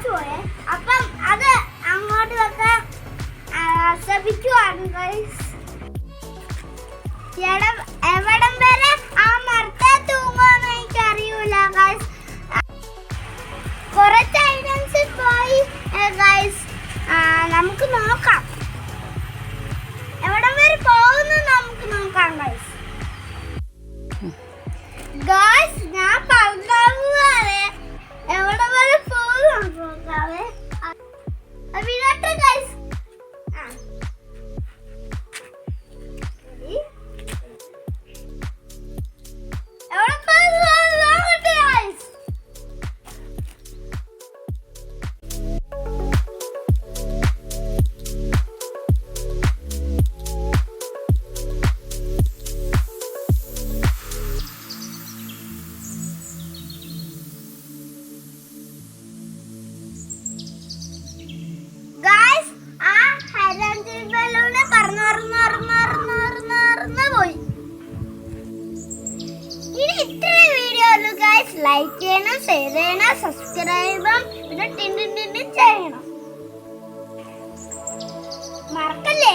പോയെ. അപ്പം അത് അങ്ങോട്ട് വെക്കാൻ ശ്രമിക്കുവാണ് ഗൈസ്. എവിടം വരെ ആ മരത്തെ തൂങ്ങുമെന്ന് എനിക്ക് അറിയൂല ഗൈസ്. കുറച്ച് ഐറ്റംസ് പോയി ഗൈസ്. നമുക്ക് നോക്കാം എവിടം വരെ പോകുന്നു. നമുക്ക് നോക്കാം ഗൈസ്. ഗൈസ് ഞാൻ പറഞ്ഞാവേ എവിടെ വരെ പോകുന്നു നോക്കാവേ. വിടട്ടെ ഗൈസ്. എവിടെ പോകുന്നു നോക്കട്ടെ ഗൈസ്. ലൈക്ക് ചെയ്യണം, ഷെയർ ചെയ്യണം, സബ്സ്ക്രൈബും പിന്നെ ടിൻ ചെയ്യണം. മറക്കല്ലേ.